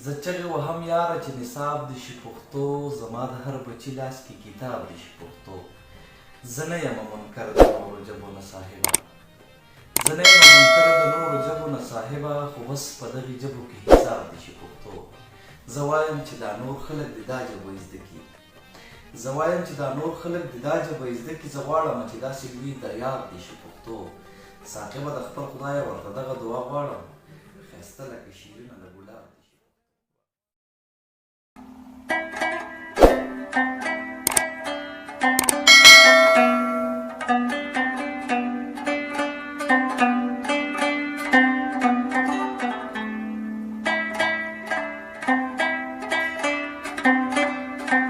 زه چغې وهم یاره چې نصاب دې شي پښتو، زما د هر بچي لاس کې کتاب دې شي پښتو. زه نه یم منکر د نورو ژبو نه صاحبه، زه نه یم منکر د نورو ژبو نه صاحبه، خو بس په دغې ژبو کې حساب دې شي پښتو. زه وایم چې دا نور خلک دې دا ژبه زده کړي، زه وایم چې دا نور خلک دې دا ژبه زده کړي. زه غواړم چې داسې لوی دریاب دې شي پښتو. ساقبه د خپل خدایه ورته دغه دعا غواړم، ښایسته لکه شیرینه د ګلاب دې شي. Thank you.